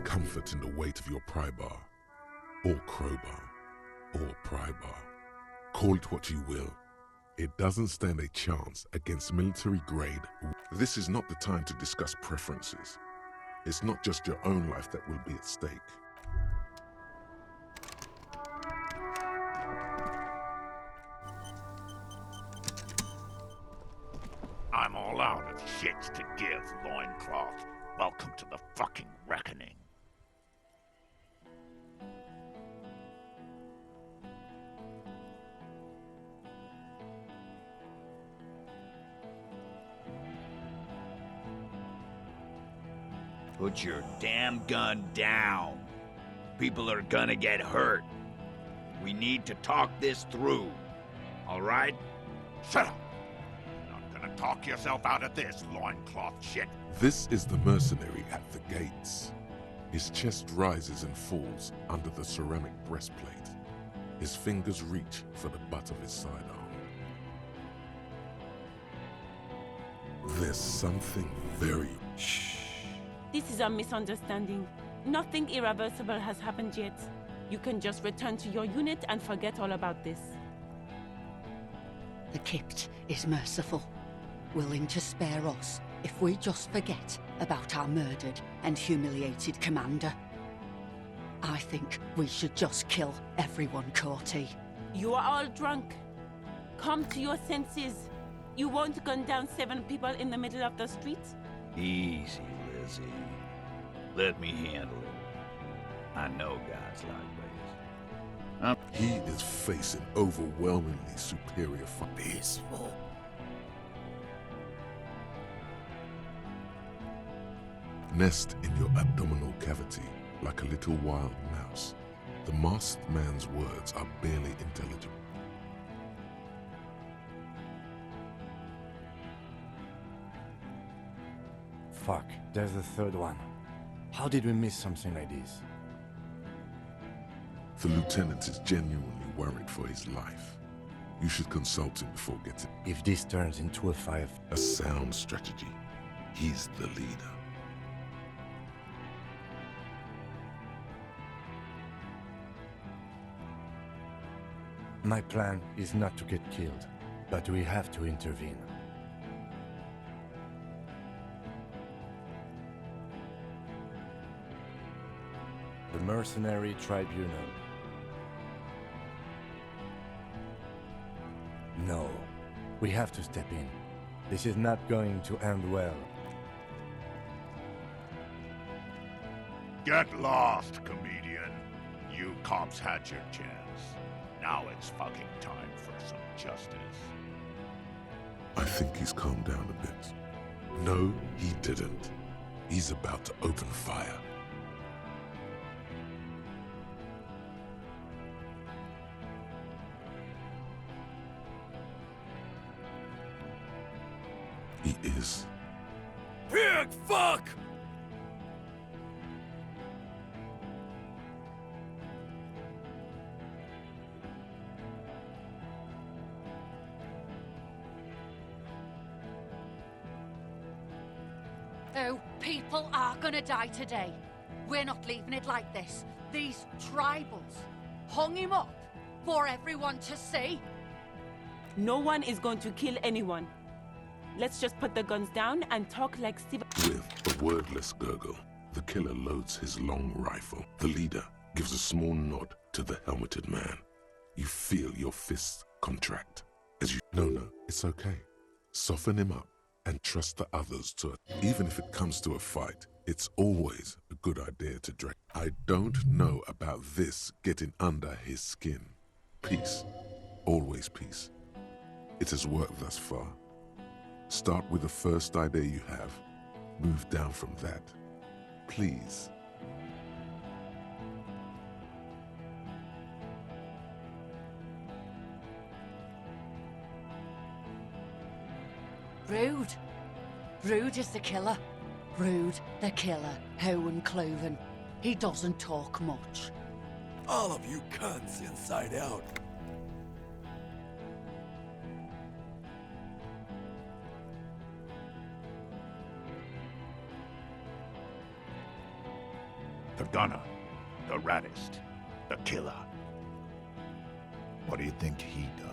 comfort in the weight of your pry bar, or crowbar, or pry bar. Call it what you will. It doesn't stand a chance against military grade. This is not the time to discuss preferences. It's not just your own life that will be at stake. I'm all out of shits to give, Loincloth. Welcome to the fucking reckoning. Put your damn gun down. People are gonna get hurt. We need to talk this through. All right? Shut up! You're not gonna talk yourself out of this, loincloth shit. This is the mercenary at the gates. His chest rises and falls under the ceramic breastplate. His fingers reach for the butt of his sidearm. There's something very... Shh. This is a misunderstanding. Nothing irreversible has happened yet. You can just return to your unit and forget all about this. The Kypt is merciful, willing to spare us if we just forget about our murdered and humiliated commander. I think we should just kill everyone, Courtie. You are all drunk. Come to your senses. You won't gun down 7 people in the middle of the street? Easy, Lizzie. Let me handle it. I know guys like this. He is facing overwhelmingly superior fight. Peaceful. Nest in your abdominal cavity like a little wild mouse. The masked man's words are barely intelligible. Fuck, there's the third one. How did we miss something like this? The lieutenant is genuinely worried for his life. You should consult him before getting If this turns into a fire... a sound strategy. He's the leader. My plan is not to get killed, but we have to intervene. The Mercenary Tribunal. No, we have to step in. This is not going to end well. Get lost, comedian. You cops had your chance. Now it's fucking time for some justice. I think he's calmed down a bit. No, he didn't. He's about to open fire. He is. Big fuck! Oh, people are gonna die today. We're not leaving it like this. These tribals hung him up for everyone to see. No one is going to kill anyone. Let's just put the guns down and talk like civil. With a wordless gurgle, the killer loads his long rifle. The leader gives a small nod to the helmeted man. You feel your fists contract as you... No, it's okay. Soften him up and trust the others to... Even if it comes to a fight, it's always a good idea to drag. I don't know about this getting under his skin. Peace. Always peace. It has worked thus far. Start with the first idea you have. Move down from that. Please. Rude. Rude is the killer. Rude, the killer, Owen Cloven. He doesn't talk much. All of you cunts inside out. The gunner. The raddest. The killer. What do you think he does?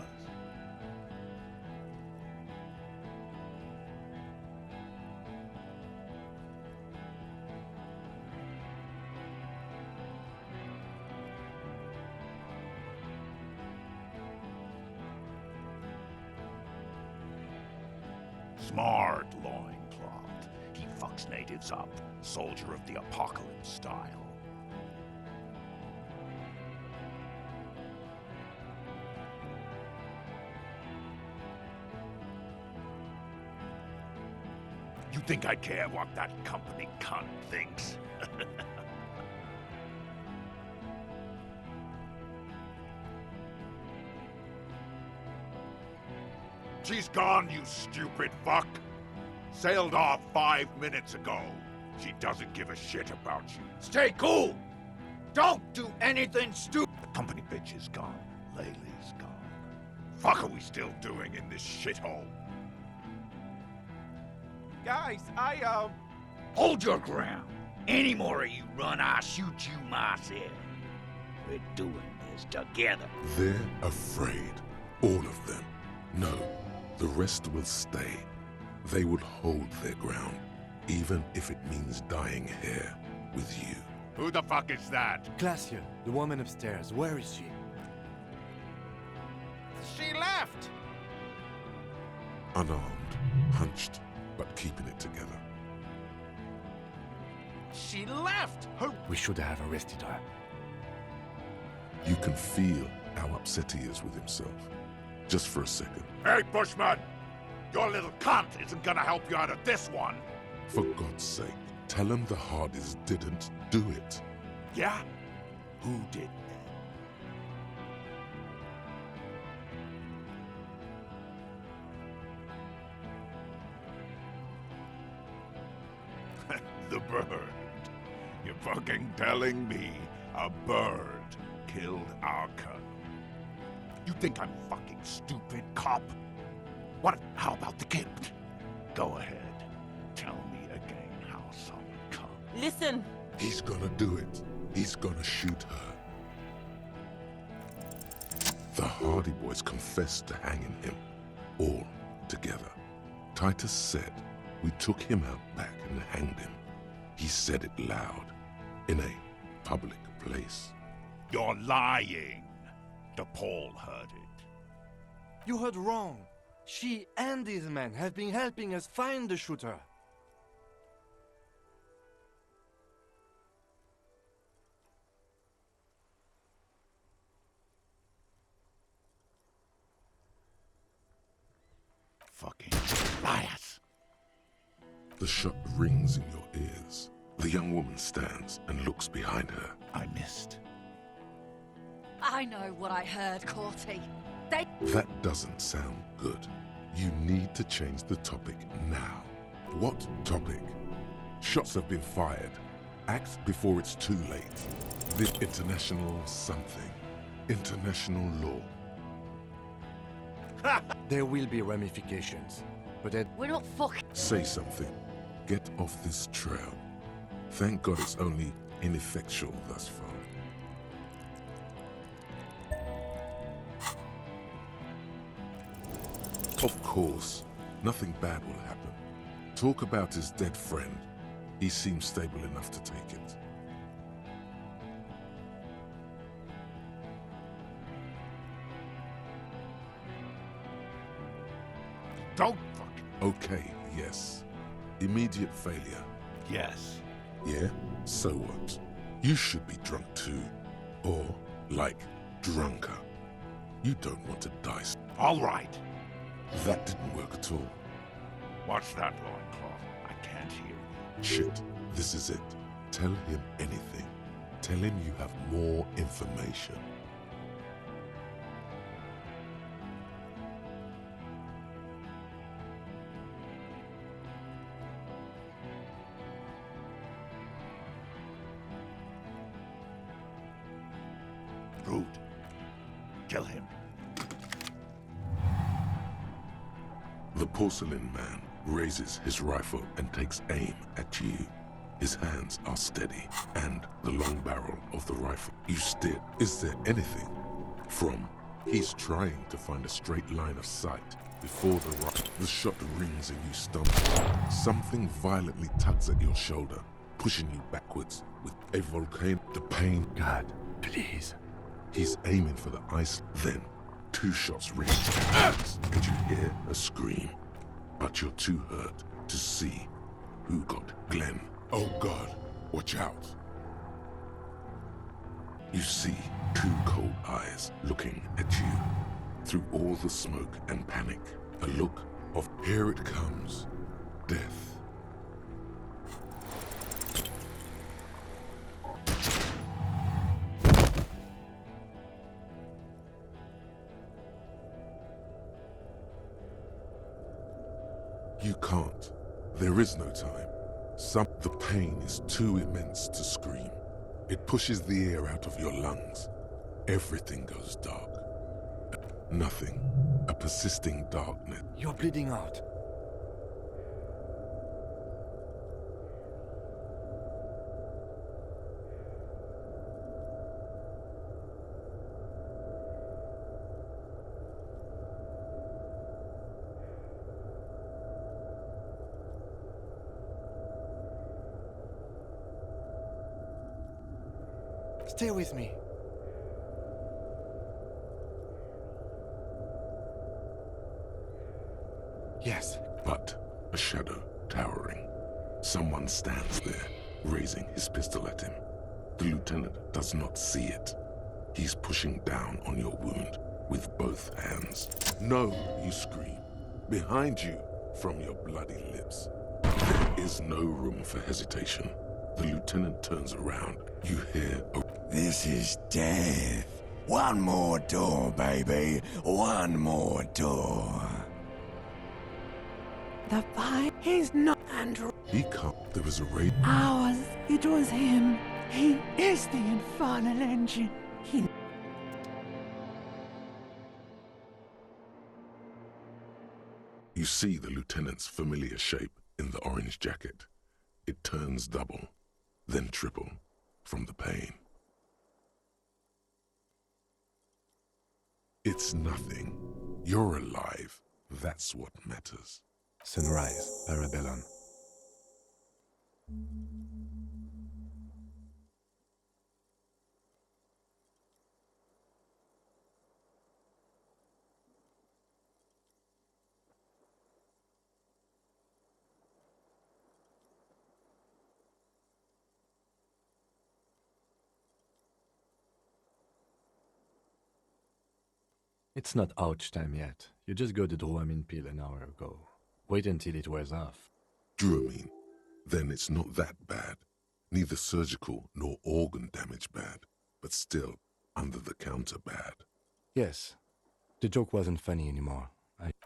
Smart loincloth. He fucks natives up. Soldier of the apocalypse style. You think I care what that company cunt thinks? She's gone, you stupid fuck! Sailed off 5 minutes ago. She doesn't give a shit about you. Stay cool! Don't do anything stupid! The company bitch is gone. Laylee's gone. Fuck are we still doing in this shithole? Guys, Hold your ground! Any more of you run, I'll shoot you myself. We're doing this together. They're afraid. All of them. No, the rest will stay. They will hold their ground, even if it means dying here with you. Who the fuck is that? Glacia, the woman upstairs, where is she? she left! Unarmed, hunched, but keeping it together. She left! Her... We should have arrested her. You can feel how upset he is with himself. Just for a second. Hey, Bushman! Your little cunt isn't gonna help you out of this one! For God's sake, tell him the Hardys didn't do it. Yeah? Who did then? The bird. You're fucking telling me a bird killed our colonel? You think I'm fucking stupid, cop? What? How about the kid? Go ahead. Tell me again how some come. Listen, He's gonna do it. He's gonna shoot her. The Hardy Boys confessed to hanging him. All together. Titus said we took him out back and hanged him. He said it loud. In a public place. You're lying. DePaul heard it. You heard wrong. She and these men have been helping us find the shooter. Fucking liars. The shot rings in your ears. The young woman stands and looks behind her. I missed. I know what I heard, Corty. They... That doesn't sound good. You need to change the topic now. What topic? Shots have been fired. Act before it's too late. The international something. International law. There will be ramifications, but We're not fucking... Say something. Get off this trail. Thank God it's only ineffectual thus far. Of course, nothing bad will happen. Talk about his dead friend. He seems stable enough to take it. Don't fucking... Okay, yes. Immediate failure. Yes. Yeah? So what? You should be drunk too. Or, like, drunker. You don't want to die. All right. That didn't work at all. What's that, loincloth? I can't hear you. Shit, this is it. Tell him anything. Tell him you have more information. Rude. Kill him. The porcelain man raises his rifle and takes aim at you. His hands are steady, and the long barrel of the rifle. You stare. Is there anything from? He's trying to find a straight line of sight before the shot rings and you stumble. Something violently tugs at your shoulder, pushing you backwards with a volcano. The pain. God, please. He's aiming for the ice. Then, two shots ring, and you hear a scream. But you're too hurt to see who got Glenn. Oh God, watch out. You see two cold eyes looking at you through all the smoke and panic. A look of Here it comes. Death. you can't. There is no time. The pain is too immense to scream. It pushes the air out of your lungs. Everything goes dark. Nothing. A persisting darkness. You're bleeding out. Stay with me. Yes. But a shadow towering. Someone stands there, raising his pistol at him. The lieutenant does not see it. He's pushing down on your wound with both hands. No, you scream. Behind you, from your bloody lips. There is no room for hesitation. The lieutenant turns around. You hear a... This is death. One more door, baby. One more door. The fight is not Andrew. He can't. There is a raid. Ours. It was him. He is the infernal engine. He... You see the lieutenant's familiar shape in the orange jacket. It turns double, then triple, from the pain. It's nothing. You're alive. That's what matters. Sunrise, Parabellum. It's not ouch time yet. You just got the Dramamine pill an hour ago. Wait until it wears off. Dramamine. Then it's not that bad. Neither surgical nor organ damage bad, but still under-the-counter bad. Yes. The joke wasn't funny anymore.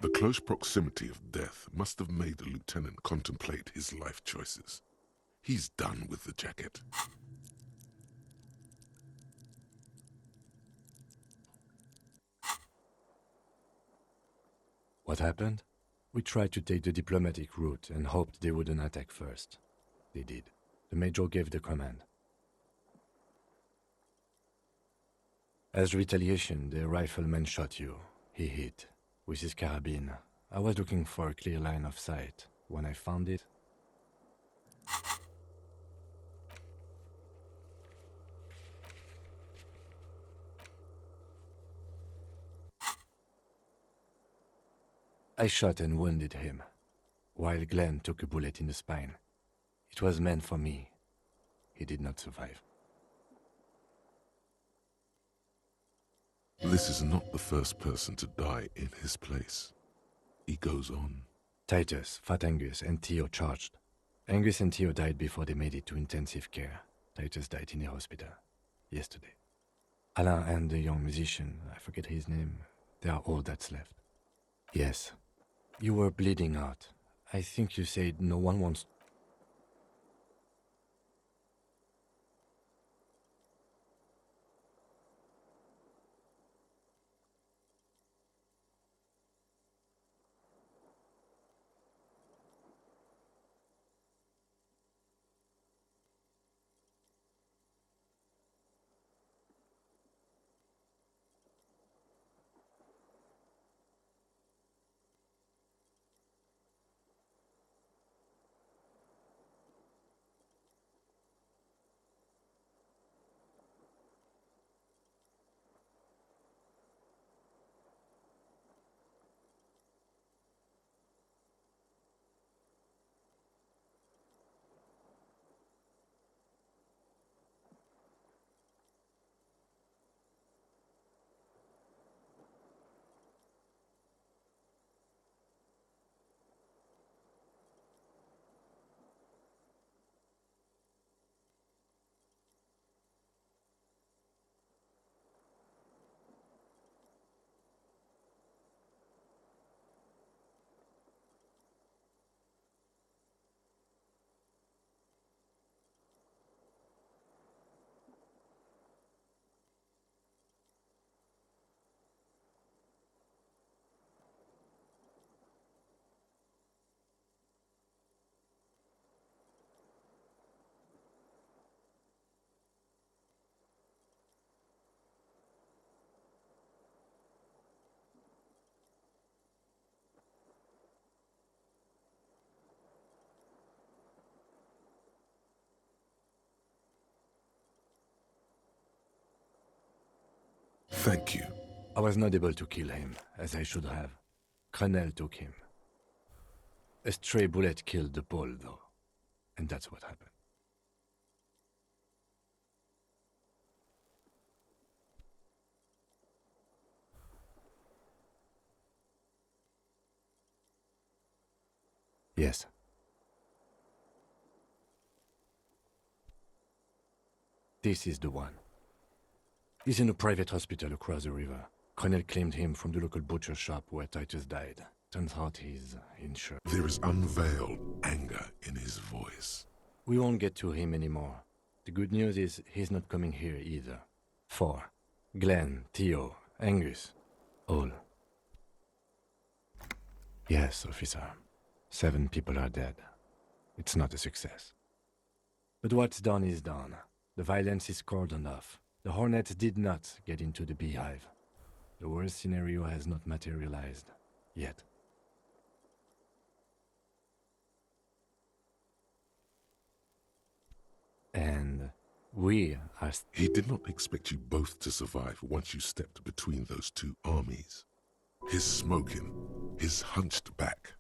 The close proximity of death must have made the lieutenant contemplate his life choices. He's done with the jacket. What happened? We tried to take the diplomatic route and hoped they wouldn't attack first. They did. The major gave the command. As retaliation, the rifleman shot you. He hit. With his carabine. I was looking for a clear line of sight. When I found it... I shot and wounded him, while Glenn took a bullet in the spine. It was meant for me. He did not survive. This is not the first person to die in his place. He goes on. Titus, Fat Angus, and Theo charged. Angus and Theo died before they made it to intensive care. Titus died in the hospital yesterday. Alain and the young musician, I forget his name, they are all that's left. Yes. You were bleeding out. I think you said no one wants... Thank you. I was not able to kill him, as I should have. Crenel took him. A stray bullet killed the Pole, though. And that's what happened. Yes. This is the one. He's in a private hospital across the river. Crenel claimed him from the local butcher shop where Titus died. Turns out he's insured. There is unveiled anger in his voice. We won't get to him anymore. The good news is he's not coming here either. 4. Glenn, Theo, Angus. All. Yes, officer. 7 people are dead. It's not a success. But what's done is done. The violence is cordoned off. The Hornets did not get into the beehive. The worst scenario has not materialized. Yet. And we are... He did not expect you both to survive once you stepped between those two armies. His smoking, his hunched back.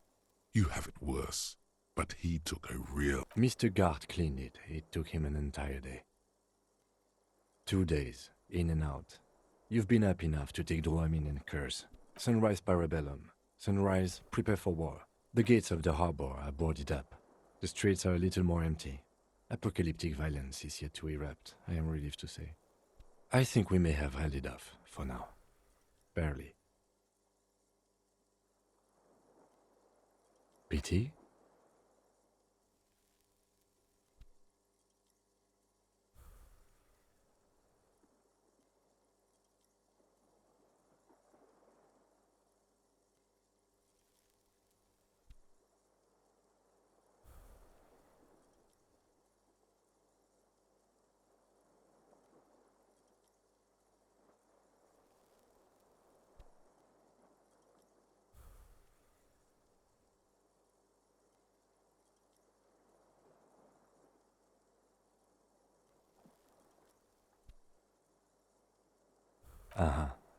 You have it worse, but he took a real... Mr. Gart cleaned it. It took him an entire day. 2 days, in and out. You've been up enough to take Dramamine and curse. Sunrise Parabellum. Sunrise, prepare for war. The gates of the harbor are boarded up. The streets are a little more empty. Apocalyptic violence is yet to erupt, I am relieved to say. I think we may have held it off, for now. Barely. Pity?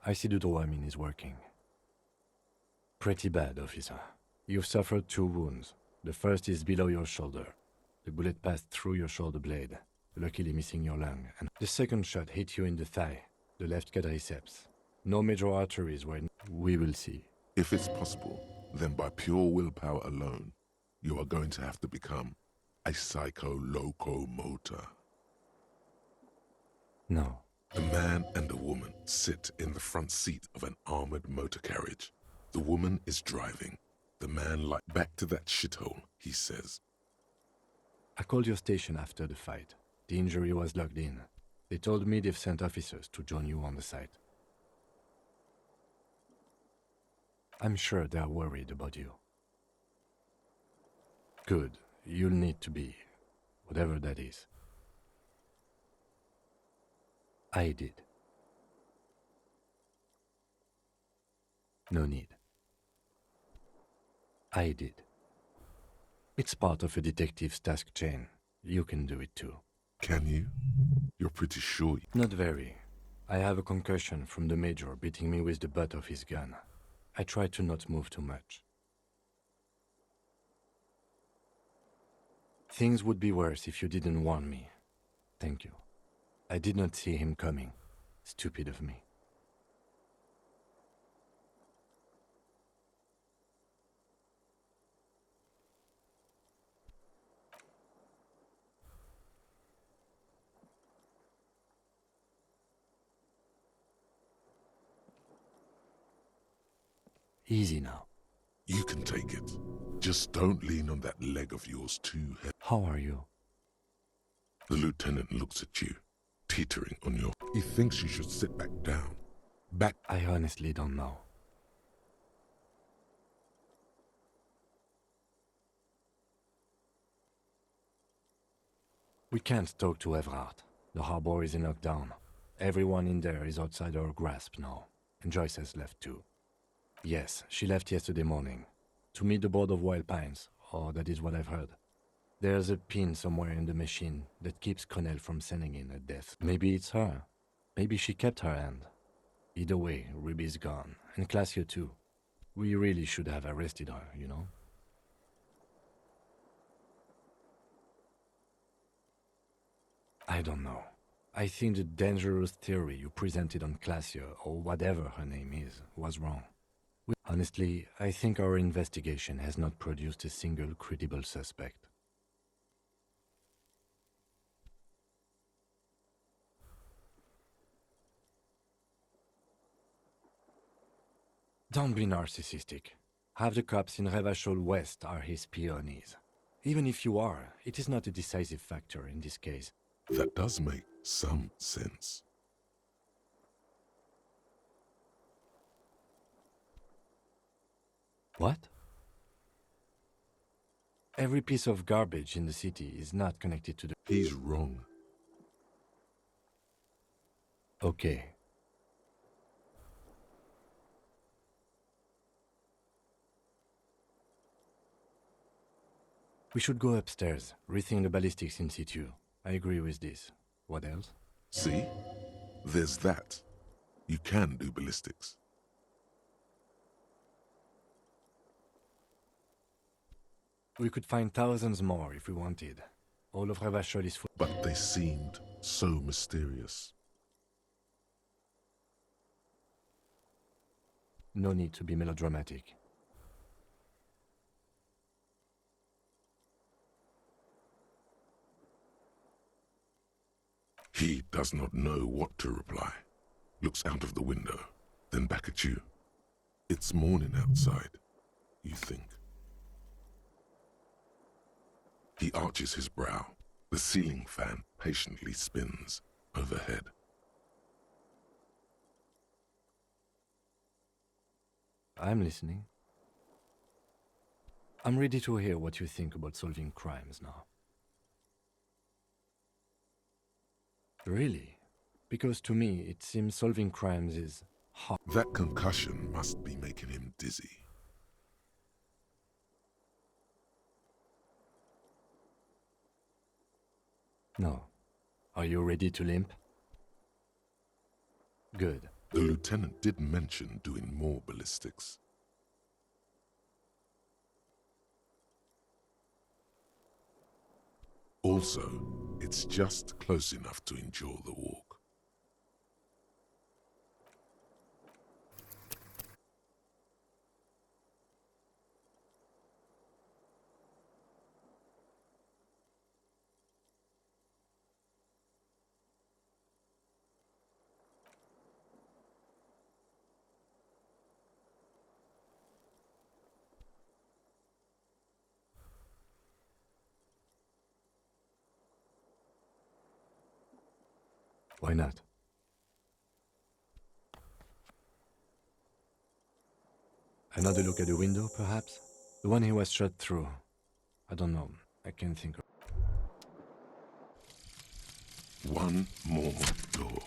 I see the Dramamine is working. Pretty bad, officer. You've suffered 2 wounds. The first is below your shoulder. The bullet passed through your shoulder blade, luckily missing your lung. And the second shot hit you in the thigh, the left quadriceps. No major arteries were... We will see. If it's possible, then by pure willpower alone, you are going to have to become a psycho-locomotor. No. A man and a woman sit in the front seat of an armored motor carriage. The woman is driving. The man like back to that shithole, he says. I called your station after the fight. The injury was logged in. They told me they've sent officers to join you on the site. I'm sure they are worried about you. Good. You'll need to be. Whatever that is. I did. No need. I did. It's part of a detective's task chain. You can do it too. Can you? You're pretty sure. Not very. I have a concussion from the major beating me with the butt of his gun. I try to not move too much. Things would be worse if you didn't warn me. Thank you. I did not see him coming. Stupid of me. Easy now. You can take it. Just don't lean on that leg of yours too heavy. How are you? The lieutenant looks at you, teetering on your... He thinks you should sit back down. Back... I honestly don't know. We can't talk to Everhart. The harbor is in lockdown. Everyone in there is outside our grasp now. And Joyce has left too. Yes, she left yesterday morning. To meet the board of Wild Pines, or that is what I've heard. There's a pin somewhere in the machine that keeps Crenel from sending in a death. Maybe it's her. Maybe she kept her hand. Either way, Ruby's gone, and Classio too. We really should have arrested her, you know? I don't know. I think the dangerous theory you presented on Classio, or whatever her name is, was wrong. Honestly, I think our investigation has not produced a single credible suspect. Don't be narcissistic. Half the cops in Revachol West are his peonies. Even if you are, it is not a decisive factor in this case. That does make some sense. What? Every piece of garbage in the city is not connected to the... He's wrong. Okay. We should go upstairs, rethink the ballistics in situ. I agree with this. What else? See? There's that. You can do ballistics. We could find thousands more if we wanted. All of Revachol is full. But they seemed so mysterious. No need to be melodramatic. He does not know what to reply. Looks out of the window, then back at you. It's morning outside, you think. He arches his brow. The ceiling fan patiently spins overhead. I'm listening. I'm ready to hear what you think about solving crimes now. Really? Because to me, it seems solving crimes is hard. That concussion must be making him dizzy. No. Are you ready to limp? Good. The lieutenant did mention doing more ballistics. Also, it's just close enough to enjoy the walk. Why not? Another look at the window, perhaps? The one he was shot through. I don't know. I can't think of... One more door.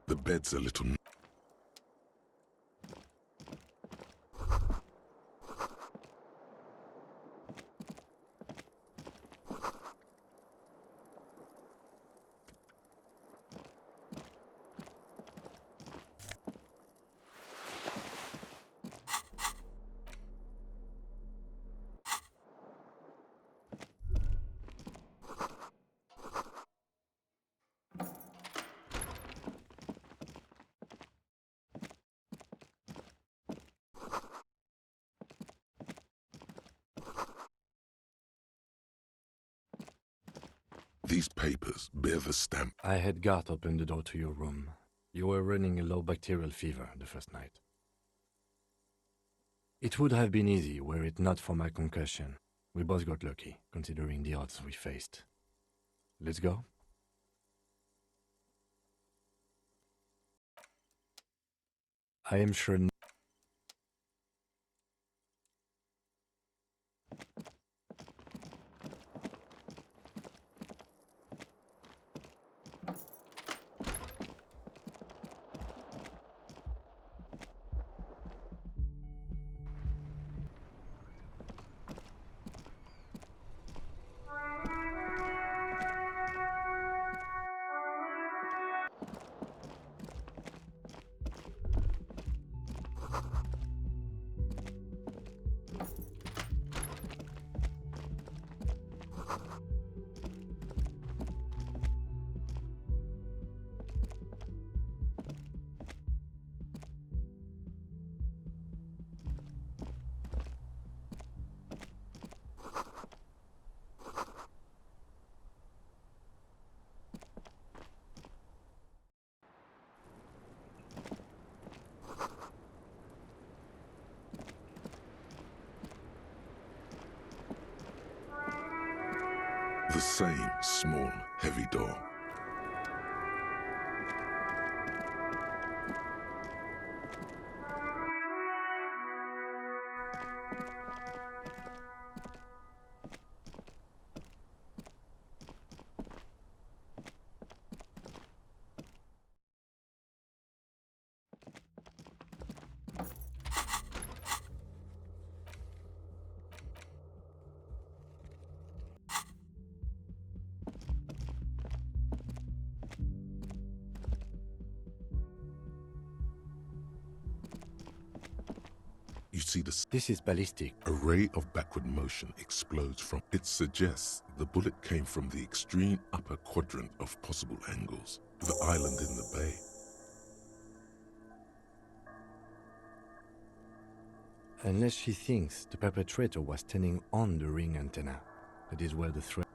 The bed's a little... These papers bear the stamp. I had Garth open the door to your room. You were running a low bacterial fever the first night. It would have been easy were it not for my concussion. We both got lucky, considering the odds we faced. Let's go? I am sure. The same small, heavy door. You see This is ballistic. a ray of backward motion explodes from it. Suggests the bullet came from the extreme upper quadrant of possible angles, the island in the bay. Unless she thinks the perpetrator was standing on the ring antenna. That is where the threat.